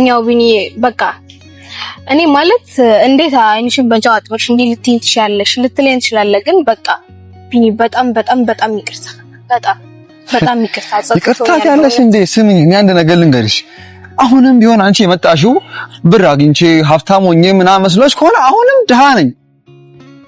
ያው ቢኒ በቃ እኔ ማለት እንዴት አይንሽን በጨው አጥበሽ እንዴ ልትይኝ ትችያለሽ ልትለኝ ትችላለህ ግን በቃ ቢኒ በጣም ይቅርታ በጣም ይቅርታ ያለሽ እንዴ ስሚኝ እኔ አንድ ነገር ልንገርሽ አሁንም ቢሆን አንቺ የመጣሽው ብር አግኝቼ ሀብታም ሆኜ ምናምን መስሎሽ ከሆነ አሁንም ድሃ ነኝ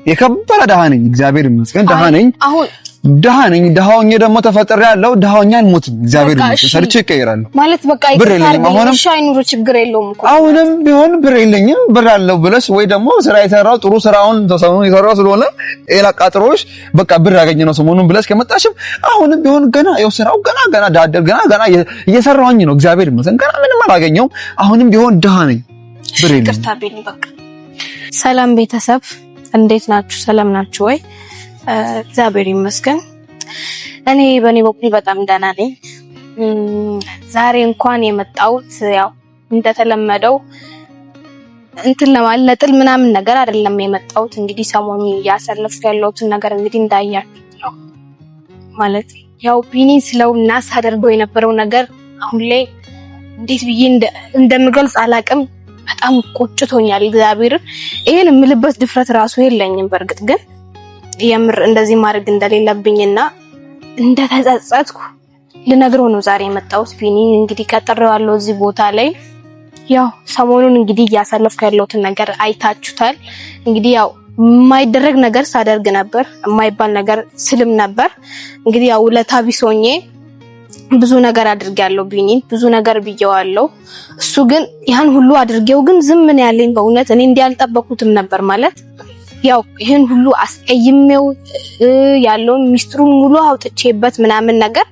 የከበረ ድሃ ነኝ እግዚአብሔር ይመስገን ድሃ ነኝ ድሃውኝ ደግሞ ተፈጥሬያለሁ ድሃውኛ አልሞትም እግዚአብሔር ይመስገን ሰርቼ እቀይራለሁ ማለት በቃ ይቅርታ ሻይኑሮ ችግር የለውም እኮ አሁንም ቢሆን ብር የለኝም ብር አለው ብለሽ ወይ ደግሞ ስራ የሰራው ጥሩ ስራውን ተሰሙን የሰራው ስለሆነ ኤላ ቃጥሮሽ በቃ ብር ያገኘ ነው ሰሞኑን ብለሽ ከመጣሽም አሁንም ቢሆን ገና ያው ስራው ገና ዳደር ገና እየሰራሁኝ ነው እግዚአብሔር ይመስገን ገና ምንም አላገኘውም አሁንም ቢሆን ድሃ ነኝ ብር የለኝም ይቅርታ ቢኒ በቃ ሰላም ቤተሰብ እንዴት ናችሁ ሰላም ናችሁ ወይ እግዚአብሔር ይመስገን እኔ በኔ በኩል በጣም ደህና ነኝ ዛሬ እንኳን የመጣሁት ያው እንደተለመደው እንትን ለማለጥል ምናምን ነገር አይደለም የመጣሁት እንግዲህ ሰሞኑን ያሳለፍኩ ያለሁትን ነገር እንግዲህ እንዳያችሁት ነው ማለት ያው ቢኒ ስለውና ሳደርገው የነበረው ነገር አሁን ላይ እንዴት ብዬ እንደምገልጽ አላቅም በጣም ቆጭቶኛል እግዚአብሔር ይሄን የምልበት ድፍረት ራሱ የለኝም በርግጥ ግን የምር እንደዚህ ማድረግ እንደሌለብኝና እንደተጸጸትኩ ልነግረው ነው ዛሬ የመጣሁት ቢኒ እንግዲህ ቀጥሬዋለሁ እዚህ ቦታ ላይ ያው ሰሞኑን እንግዲህ ያሳለፍኩ ያለሁትን ነገር አይታችሁታል እንግዲህ ያው የማይደረግ ነገር ሳደርግ ነበር የማይባል ነገር ስልም ነበር እንግዲህ ያው ለታቢሶኜ ብዙ ነገር አድርጌያለሁ ቢኒን ብዙ ነገር ብየዋለሁ እሱ ግን ያን ሁሉ አድርጌው ግን ዝም ምን ያለኝ በእውነት እኔ እንዲያልጠበቁትም ነበር ማለት ያው ይሄን ሁሉ አስቀይሜው ያለው ሚስጥሩን ሙሉ አውጥቼበት ምናምን ነገር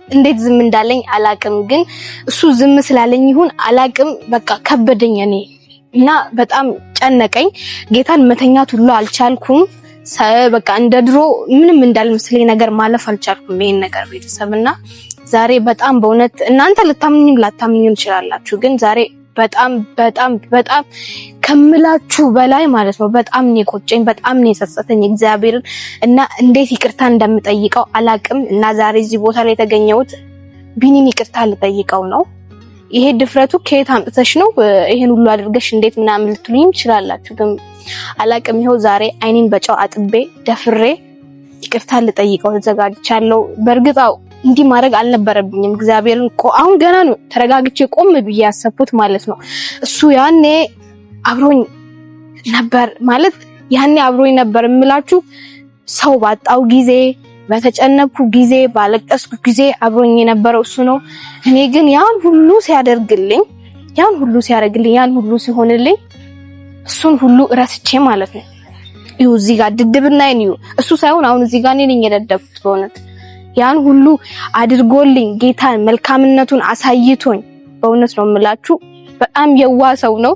እንዴት ዝም እንዳለኝ አላቅም ግን እሱ ዝም ስላለኝ ይሁን አላቅም በቃ ከበደኝ እኔ እና በጣም ጨነቀኝ ጌታን መተኛት ሁሉ አልቻልኩም በቃ እንደድሮ ምንም እንዳልመስለኝ ነገር ማለፍ አልቻልኩም ይሄን ነገር ቤተሰብና ዛሬ በጣም በእውነት እናንተ ላታምኙ ትችላላችሁ ግን ዛሬ በጣም ከምላችሁ በላይ ማለት ነው በጣም ነው ቆጨኝ በጣም ነው የጸጸተኝ እግዚአብሔርን እና እንዴት ይቅርታ እንደምጠይቀው አላቅም እና ዛሬ እዚህ ቦታ ላይ የተገኘሁት ቢኒን ይቅርታ ልጠይቀው ነው ይሄ ድፍረቱ ከየት አምጥተሽ ነው ይሄን ሁሉ አድርገሽ እንዴት ምናምን ልትሉኝ ትችላላችሁ ግን አላቅም ይሄው ዛሬ አይኔን በጨው አጥቤ ደፍሬ ይቅርታ ልጠይቀው ተዘጋጅቻለሁ በርግጣው እንዲህ ማድረግ አልነበረብኝም እግዚአብሔርን አሁን ገና ነው ተረጋግቼ ቆም ብዬ ያሰብኩት ማለት ነው እሱ ያኔ አብሮኝ ነበር ማለት ያኔ አብሮኝ ነበር እምላችሁ ሰው ባጣው ጊዜ በተጨነኩ ጊዜ ባለቀስኩ ጊዜ አብሮኝ የነበረው እሱ ነው እኔ ግን ያን ሁሉ ሲያደርግልኝ ያን ሁሉ ሲሆንልኝ እሱን ሁሉ ረስቼ ማለት ነው ይሁ እዚህ ጋር ድድብና ይዩ እሱ ሳይሆን አሁን እዚህ ጋር ነኝ የደደብኩት በእውነት ያን ሁሉ አድርጎልኝ ጌታን መልካምነቱን አሳይቶኝ በእውነት ነው የምላችሁ በጣም የዋሰው ነው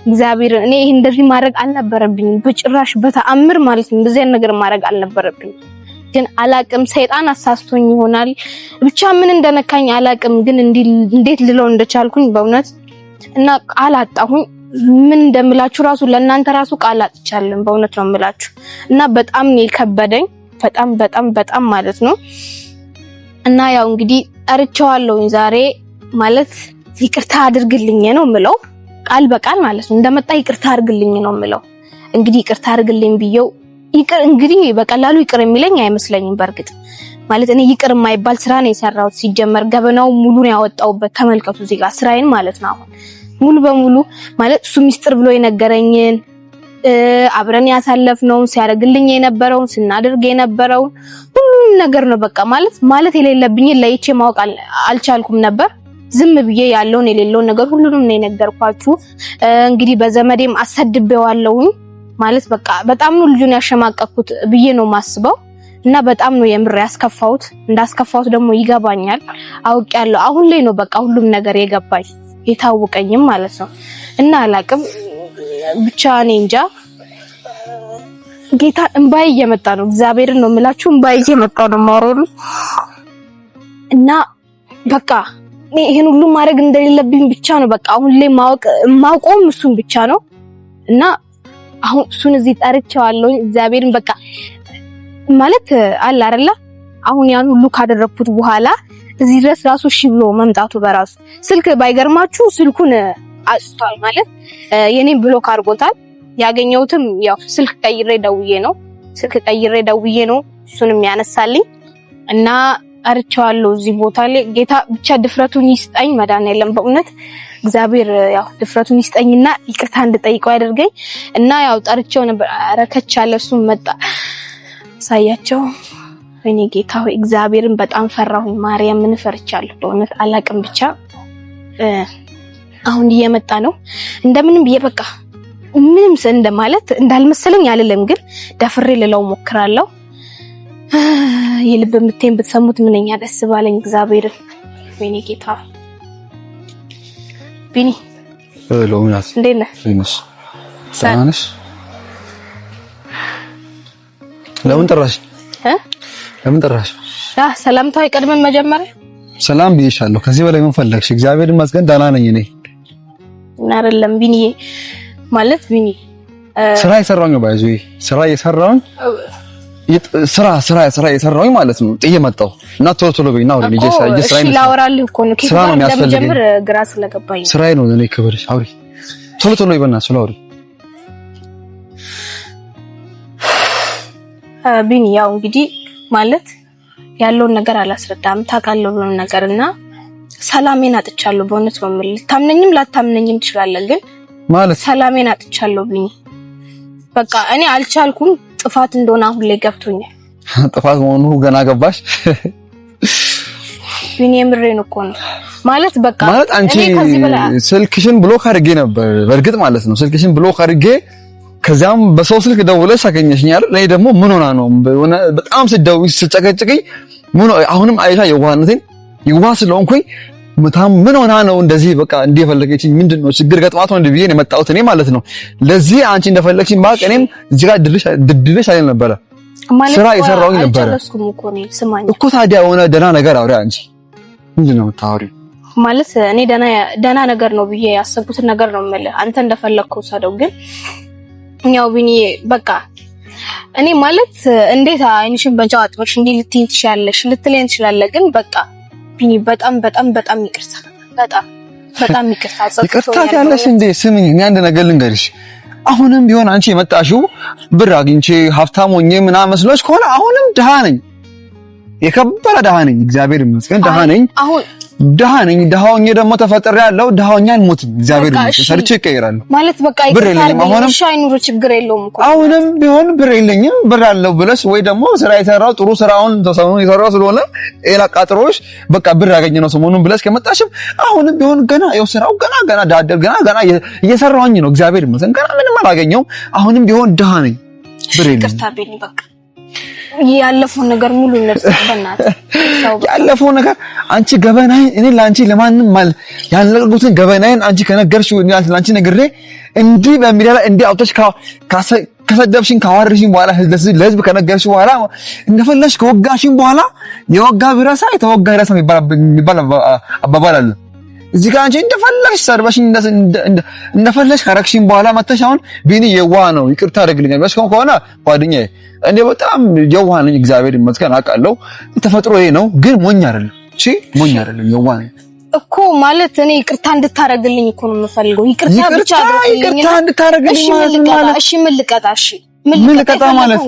እግዚአብሔር እኔ ይሄን እንደዚህ ማድረግ አልነበረብኝም በጭራሽ በተአምር ማለት ነው እንደዚህ ነገር ማድረግ አልነበረብኝም ግን አላቅም ሰይጣን አሳስቶኝ ይሆናል ብቻ ምን እንደነካኝ አላቅም ግን እንዴት ልለው እንደቻልኩኝ በእውነት እና ቃል አጣሁኝ ምን እንደምላችሁ ራሱ ለእናንተ ራሱ ቃል አጥቻለሁ በእውነት ነው የምላችሁ እና በጣም ነው የከበደኝ በጣም ማለት ነው እና ያው እንግዲህ ጠርቼዋለሁኝ ዛሬ ማለት ይቅርታ አድርግልኝ ነው ምለው ቃል በቃል ማለት ነው እንደመጣ ይቅርታ አድርግልኝ ነው ምለው እንግዲህ ይቅርታ አድርግልኝ ብየው ይቅር እንግዲህ በቀላሉ ይቅር የሚለኝ አይመስለኝም በርግጥ ማለት እኔ ይቅር የማይባል ስራ ነው የሰራሁት ሲጀመር ገበናው ሙሉ ነው ያወጣውበት ተመልከቱ እዚህ ጋር ስራዬን ማለት ነው አሁን ሙሉ በሙሉ ማለት እሱ ሚስጥር ብሎ የነገረኝን አብረን ያሳለፍነው ሲያደርግልኝ የነበረው ስናደርግ የነበረው ሁሉ ነገር ነው በቃ ማለት የሌለብኝ ለይቼ ማወቅ አልቻልኩም ነበር ዝም ብዬ ያለውን የሌለውን ነገር ሁሉንም ነው የነገርኳችሁ እንግዲህ በዘመዴም አሰድቤዋለሁ ማለት በቃ በጣም ነው ልጁን ያሸማቀቅኩት ብዬ ነው ማስበው እና በጣም ነው የምር ያስከፋውት እንዳስከፋውት ደግሞ ይገባኛል አውቄያለሁ አሁን ላይ ነው በቃ ሁሉም ነገር የገባኝ የታወቀኝም ማለት ነው እና አላቅም ብቻ እኔ እንጃ ጌታ እንባይ እየመጣ ነው እግዚአብሔርን ነው የምላችሁ እንባይ እየመጣ ነው ማሮን እና በቃ ይሄን ሁሉ ማድረግ እንደሌለብኝ ብቻ ነው በቃ አሁን ላይ ማውቀውም እሱን ብቻ ነው እና አሁን እሱን እዚህ ጠርቼዋለሁ እግዚአብሔርን በቃ ማለት አለ አይደለ አሁን ያን ሁሉ ካደረኩት በኋላ እዚህ ድረስ ራሱ እሺ ብሎ መምጣቱ በራሱ ስልክ ባይገርማችሁ ስልኩን አስቷል ማለት የኔን ብሎክ አድርጎታል። ያገኘሁትም ያው ስልክ ቀይሬ ደውዬ ነው እሱንም ያነሳልኝ እና አርቻለሁ እዚህ ቦታ ላይ ጌታ ብቻ ድፍረቱን ይስጠኝ መድኃኒዓለም በእውነት እግዚአብሔር ያው ድፍረቱን ይስጠኝና ይቅርታ እንድጠይቀው ያደርገኝ እና ያው ጠርቼው ነበር አረከቻለ እሱም መጣ ሳያቸው እኔ ጌታ ሆይ እግዚአብሔርን በጣም ፈራሁኝ ማርያምን ፈርቻለሁ በእውነት አላቅም ብቻ አሁን እየመጣ ነው እንደምንም በቃ ምንም እንደማለት እንዳልመሰለኝ አይደለም ግን ደፍሬ ልለው ሞክራለሁ የልብ ምቴን ብትሰሙት ምንኛ ደስ ባለኝ እግዚአብሔርን ወይኔ ጌታ ቢኒ ሎሚናስ እንዴት ነህ ሰላምሽ ለምን ጠራሽ ሰላምታው ይቀድመን መጀመሪያ ሰላም ብዬሻለሁ ከዚህ በላይ ምን ፈለግሽ እግዚአብሔርን ይመስገን ደህና ነኝ እኔ አይደለም ቢኒ ማለት ቢኒ ስራ የሰራሁኝ ባይዙ ስራ የሰራሁኝ ማለት ነው ጥዬ መጣሁ እና ቶሎ በይና ወደ ልጄ ሳይጀ ስራዬን ላወራልህ እኮ ነው ከዛ እንደምጀምር ግራ ስለገባኝ ስራዬ ነው እኔ ክብርሽ አውሪ ቶሎ ይበናል ስለአውሪ ቢኒ ያው እንግዲህ ማለት ያለውን ነገር አላስረዳም ታውቃለህ ብሎ ነገርና ሰላሜን አጥቻለሁ በእውነት ነው የምልህ ታምነኝም ላታምነኝም ትችላለህ ግን ማለት ሰላሜን አጥቻለሁ ቢኒ በቃ እኔ አልቻልኩም ጥፋት እንደሆነ አሁን ላይ ገብቶኛል ጥፋት መሆኑ ገና ገባሽ ቢኒ የምሬን እኮ ነው ማለት በቃ ማለት አንቺ ስልክሽን ብሎክ አድርጌ ነበር በርግጥ ማለት ነው ስልክሽን ብሎክ አድርጌ ከዛም በሰው ስልክ ደውለሽ አገኘሽኝ አይደል እኔ ደግሞ ምን ሆና ነው በጣም ስደውይ ስጨቀጭቀኝ አሁንም አይሻ የዋህ ስለሆንኩኝ ምን ሆና ነው እንደዚህ በቃ እንደፈለገችኝ ምንድነው ችግር ገጥማት ነው እንደዚህ ነው የመጣሁት እኔ ማለት ነው ለዚህ አንቺ እንደፈለግሽኝ ባቅ እኔም እዚህ ጋር ድድልሽ አይደል ነበር ስራ የሰራሁኝ ነበር እኮ ታዲያ ሆነ ደና ነገር አውሪ አንቺ ምንድነው የምታወሪው ማለት እኔ ደና ነገር ነው ብዬ ያሰብኩት ነገር ነው ማለት አንተ እንደፈለግከው ሰደው ግን ያው ቢኒ በቃ እኔ ማለት እንዴት አይንሽን በጃው አጥብሽ እንዴ ልትይኝ ትችላለሽ ግን በቃ ቢኒ በጣም ይቅርታ ይቅርታ ያለሽ እንዴ ስሚኝ እኛ አንድ ነገር ልንገርሽ አሁንም ቢሆን አንቺ የመጣሽው ብር አግኝቼ ሀብታም ሆኜ ምናምን መስሎሽ ከሆነ አሁንም ድሃ ነኝ የከበረ ድሃ ነኝ እግዚአብሔር ይመስገን ድሃ ነኝ ድሃውኝ ደግሞ ተፈጥሬያለሁ ድሃውኛን ሞት እግዚአብሔር ይመስገን ሰርቼ እቀይራለሁ ማለት በቃ ይቅርታ ሻይኑሩ ችግር የለውም እኮ አሁንም ቢሆን ብር የለኝም ብር አለው ብለሽ ወይ ደግሞ ስራ የሰራው ጥሩ ስራውን ተሰሙን የሰራው ስለሆነ ኤላ ቃጥሮሽ በቃ ብር ያገኘነው ሰሞኑን ብለሽ ከመጣሽም አሁንም ቢሆን ገና ያው ስራው ገና ዳደር ገና እየሰራሁኝ ነው እግዚአብሔር ይመስገን ገና ምንም አላገኘው አሁንም ቢሆን ድሃ ነኝ ብር የለኝም ይቅርታ ቢኒ በቃ ያለፈው ነገር ሙሉ ነርሰበናት ያለፈው ነገር አንቺ ገበናይ እኔ ላንቺ ለማንም ማለት ያለቁትን ገበናይን አንቺ ከነገርሽው ላንቺ ነግሬ እንዲ በሚዲያ ላይ እንዲ አውጥተሽ ከሰደብሽኝ ካዋርሽኝ በኋላ ለህዝብ ከነገርሽ በኋላ እንደፈለሽ ከወጋሽኝ በኋላ የወጋ ቢረሳ የተወጋ ይረሳ የሚባል አባባል አለ እዚህ ጋር አንቺ እንደፈለሽ ሰርበሽኝ እንደፈለሽ ካረክሽኝ በኋላ መተሽ አሁን ቢኒ የዋህ ነው ይቅርታ አድርግልኝ በስ ከሆነ ጓደኛዬ እኔ በጣም የዋህ ነኝ እግዚአብሔር ይመስገን አውቃለሁ ተፈጥሮ ይሄ ነው ግን ሞኝ አይደለም የዋህ ነኝ እኮ ማለት እኔ ይቅርታ እንድታረግልኝ እኮ ነው የምፈልገው ይቅርታ ብቻ ይቅርታ እንድታረግልኝ ማለት እሺ ምን ልቀጣ ማለት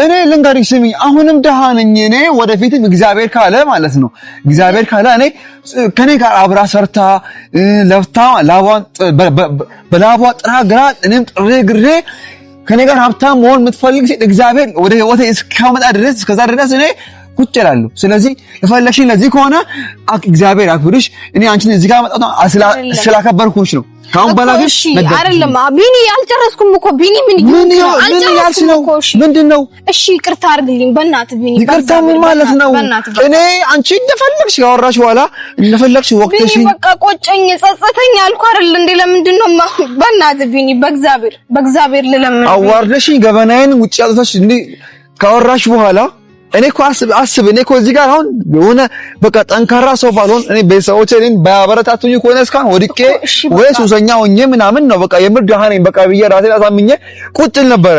እኔ ልንገርሽ ስሚ አሁንም ደሃ ነኝ እኔ ወደፊትም እግዚአብሔር ካለ ማለት ነው እግዚአብሔር ካለ እኔ ከኔ ጋር አብራ ሰርታ ለፍታ በላቧ ጥራ ግራ እኔም ጥሬ ግሬ ከኔ ጋር ሀብታም መሆን የምትፈልግ ሴት እግዚአብሔር ወደ ህይወቴ እስካመጣ ድረስ እስከዛ ድረስ እኔ ቁጭ እላለሁ ስለዚህ የፈለግሽኝ ለዚህ ከሆነ እግዚአብሔር አክብርሽ እኔ አንቺን እዚህ ጋር መጣሁ ስላከበርኩሽ ነው ካሁን በኋላ ግን አይደለም ቢኒ አልጨረስኩም እኮ ቢኒ ምን ያልሽ ነው ምንድነው እሺ ይቅርታ አድርግልኝ በእናትህ ቢኒ ይቅርታ ምን ማለት ነው እኔ አንቺ እንደፈለግሽ ያወራሽ በኋላ እንደፈለግሽ ወቅተሽ ቢኒ በቃ ቆጨኝ ጸጸተኝ አልኩ አይደል እንዴ ለምንድነው በእናትህ ቢኒ በእግዚአብሔር ልለምን አዋርደሽኝ ገበናዬን ውጭ ያልተሽ እንዴ ካወራሽ በኋላ እኔ እኮ አስብ እኔ እኮ እዚህ ጋር አሁን የሆነ በቃ ጠንካራ ሰው ባልሆን እኔ ቤተሰቦቼ እኔን ባያበረታቱኝ ከሆነ እስካሁን ወድቄ ወይ ሱሰኛ ሆኜ ምናምን ነው በቃ የምር ደሃ ነኝ በቃ ብዬ ራሴን አሳምኜ ቁጭ ል ነበረ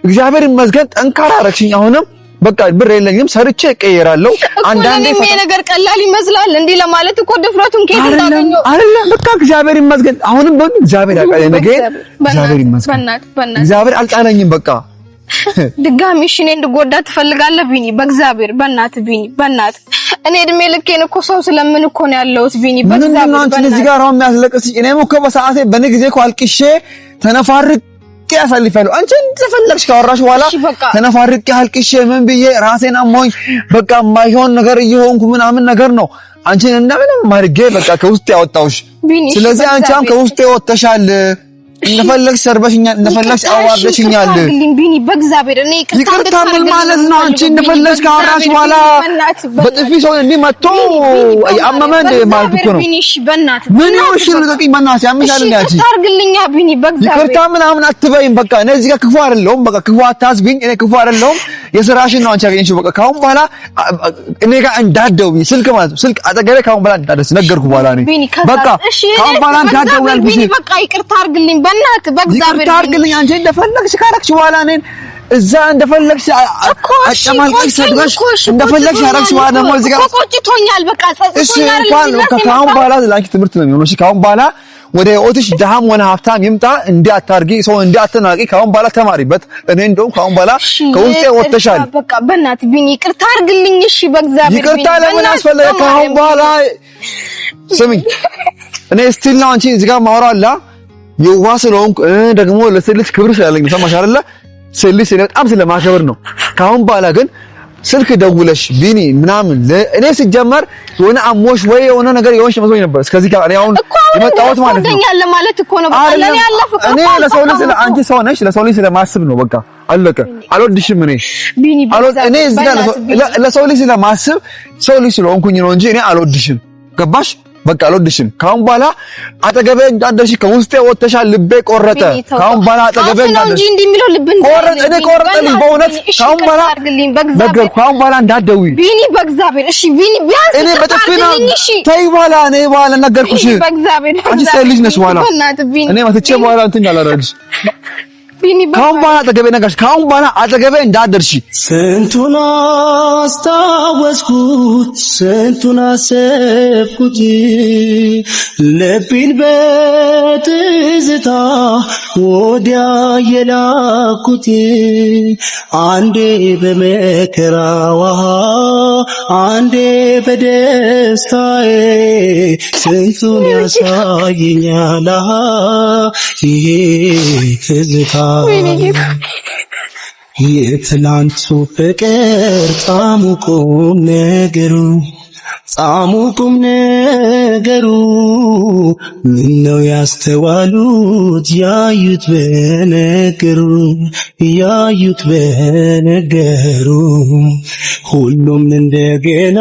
እግዚአብሔር ይመስገን ጠንካራ አረግሽኝ አሁንም በቃ ብር የለኝም ሰርቼ እቀየራለሁ። አንዳንዴ ነገር ቀላል ይመስላል እንዴ ለማለት እኮ ድፍረቱን ከየት እንዳገኘው አይደለም። በቃ እግዚአብሔር ይመስገን። አሁንም እግዚአብሔር ያውቃል። ነገ እግዚአብሔር ይመስገን። እግዚአብሔር አልጣለኝም። በቃ ድጋሚ እሺ እኔ እንድጎዳ ትፈልጋለህ ቢኒ? በእግዚአብሔር በእናትህ ቢኒ፣ በእናትህ እኔ እድሜ ልኬን እኮ ሰው ስለምን እኮ ነው ያለሁት ቢኒ፣ በእግዚአብሔር በእናትህ እዚህ ጋር አሁን የሚያስለቅስሽ እኔም እኮ በሰዓቴ በእኔ ጊዜ እኮ አልቅሼ ተነፋርቄ ያሳልፋለሁ። አንቺ እንደፈለግሽ ካወራሽ በኋላ ተነፋርቄ አልቅሼ ምን ብዬ ራሴን አሞኝ በቃ የማይሆን ነገር እየሆንኩ ምናምን ነገር ነው አንቺን እንደምንም ማርጌ በቃ ከውስጥ ያወጣውሽ። ስለዚህ አንቺም ከውስጥ ወጥተሻል። እንደፈለግሽ ሰርበሽኛል፣ እንደፈለግሽ አዋርደሽኛል። ቢኒ በእግዚአብሔር እኔ ይቅርታ ምን ማለት ነው? አንቺ እንደፈለግሽ ካወራሽ በኋላ በጥፊ ሰው እንዲመቶ ያመመ እንደ ማለት እኮ ነው። ቢኒ እሺ በእናትህ ምን ነው? እሺ ልቀቂኝ በእናትሽ ያምሻል እንዴ? አንቺ ታርግልኛ ቢኒ በእግዚአብሔር ይቅርታ ምናምን አትበይም። በቃ እኔ እዚህ ጋር ክፉ አይደለሁም። በቃ ክፉ አታስቢኝ። እኔ ክፉ አይደለሁም። የሥራሽን ነው አንቺ ያገኘሽው። በቃ ካሁን በኋላ እኔ ጋር እንዳትደውይ ስልክ ማለት ስልክ አጠገቤ ካሁን በኋላ እንዳትደርስ ነገርኩ። በኋላ እኔ በቃ ካሁን በኋላ እንዳትደውይ ያልኩሽ በቃ ይቅርታ አርግልኝ በእናትህ በእግዚአብሔር ይቅርታ አርግልኝ። አንቺ እንደፈለግሽ ካረግሽ በኋላ እኔን እዛ እንደፈለግሽ አጨማልቀሽ ሰድበሽ እንደፈለግሽ አረግሽ በኋላ ደግሞ እዚህ ጋር ቆጭቶኛል። በቃ ጸጽቶኛል። ካሁን በኋላ ላንቺ ትምህርት ነው የሚሆነው። እሺ ካሁን በኋላ ወደ ህይወትሽ ድሃም ሆነ ሀብታም ይምጣ እንዲያታርጊ ሰው እንዲያተናቂ ካሁን በኋላ ተማሪበት። እኔ እንደውም ካሁን በኋላ ከውስጤ ወጥተሻል። በቃ በእናትህ ቢኒ ይቅርታ አርግልኝ። እሺ በእግዚአብሔር ይቅርታ ለምን አስፈለገ? ካሁን በኋላ ስሚኝ፣ እኔ ስቲል ነው አንቺ እዚህ ጋር ማውራው አላ የዋ ስለሆንኩ ደግሞ ለስልሽ ክብር ስላለኝ ሰማሽ አይደለ? ስልሽ በጣም ስለማከብር ነው። ካሁን በኋላ ግን ስልክ ደውለሽ ቢኒ ምናምን እኔ ሲጀመር የሆነ አሞሽ ወይ የሆነ ነገር የሆንሽ መስሎኝ ነበር። እስከዚህ ጋር እኔ አሁን የመጣሁት ማለት ነው ያለ ማለት እኮ ነው። በቃ ለኔ ያለፈ እኔ ለሰው ልጅ አንቺ ሰው ነሽ፣ ለሰው ልጅ ስለማስብ ነው። በቃ አለቀ። አልወድሽም። እኔ እኔ እዚህ ጋር ለሰው ልጅ ስለማስብ ሰው ልጅ ስለሆንኩኝ ነው እንጂ እኔ አልወድሽም። ገባሽ? በቃ አልወድሽም። ካሁን በኋላ አጠገቤ እንዳትደርሺ ከውስጤ ወጥተሻል። ልቤ ቆረጠ። ካሁን በኋላ አጠገቤ እንዳትደርሺ እንጂ እንደሚለው ልብን ቆረጠ። እኔ ቆረጠልኝ በእውነት። ካሁን በኋላ ነገር ካሁን በኋላ እንዳትደውይ ቢኒ በእግዚአብሔር። እሺ ቢኒ ቢያንስ እኔ በጥፊና ተይ በኋላ እኔ በኋላ ነገርኩሽ። በእግዚአብሔር አንቺ ሰው ልጅ ነሽ። በኋላ እኔ መጥቼ በኋላ እንትን እንዳላረግሽ ካሁን በኋላ አጠገቤ ነገርሽ። ካሁን በኋላ አጠገቤ እንዳትደርሺ። ስንቱን አስታወስኩት፣ ስንቱን አሰብኩት፣ ልቤን በትዝታ ወዲያ የላኩት። አንዴ በመከራዋ አንዴ በደስታዬ ስንቱን ያሳየኛል ይሄ ትዝታ። የትላንቱ ፍቅር ጣሙ ቁም ነገሩ ምነው ያስተዋሉት ያዩት በነገሩ ሁሉም እንደገና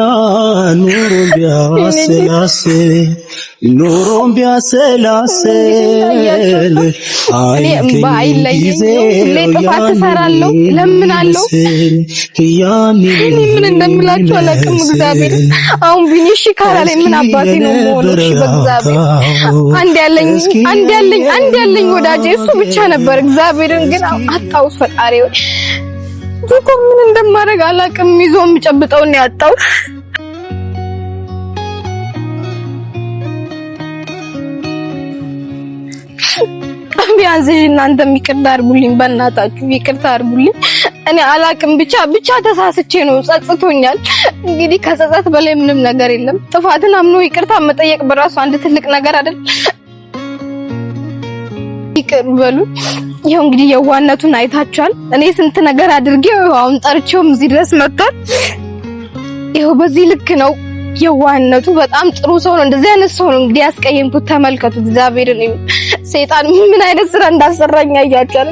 ኑሮም ቢያሰላስል ጥፋት እሰራለሁ፣ ለምናለሁ። ምን እንደምላችሁ አላውቅም። እግዚአብሔር አሁን ቢኒ እሺ ካላለኝ ምን አባቴ ነው የምሆነው? እሺ በእግዚአብሔር አንድ ያለኝ ወዳጄ እሱ ብቻ ነበር። እግዚአብሔርን ግን አጣሁት። ፈጣሪ ወይ ምን እንደማደርግ አላውቅም። ይዞ የሚጨብጠው ነው ያጣው። ቢያንስ እናንተ ይቅርታ አድርጉልኝ፣ በእናታችሁ ይቅርታ አድርጉልኝ። እኔ አላቅም ብቻ ተሳስቼ ነው፣ ጸጽቶኛል። እንግዲህ ከጸጸት በላይ ምንም ነገር የለም። ጥፋትን አምኖ ይቅርታ መጠየቅ በራሱ አንድ ትልቅ ነገር አይደል? ይቅር በሉ። ይሄው እንግዲህ የዋነቱን አይታችኋል። እኔ ስንት ነገር አድርጌው አሁን ጠርቼውም እዚህ ድረስ መጥቷል። ይሄው በዚህ ልክ ነው የዋህነቱ። በጣም ጥሩ ሰው ነው። እንደዚህ አይነት ሰው ነው እንግዲህ ያስቀየምኩት። ተመልከቱ። እግዚአብሔርን ሰይጣን ምን አይነት ስራ እንዳሰራኝ አያችኋል።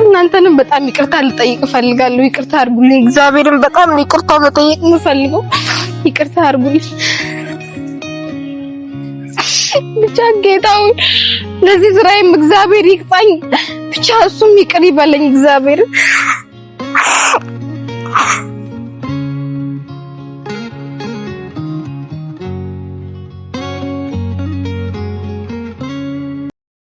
እናንተንም በጣም ይቅርታ ልጠይቅ እፈልጋለሁ። ይቅርታ አድርጉልኝ። እግዚአብሔርን በጣም ይቅርታ መጠየቅ የምፈልገው። ይቅርታ አድርጉልኝ ብቻ ጌታው። ለዚህ ስራዬም እግዚአብሔር ይቅጣኝ ብቻ፣ እሱም ይቅር ይበለኝ እግዚአብሔር።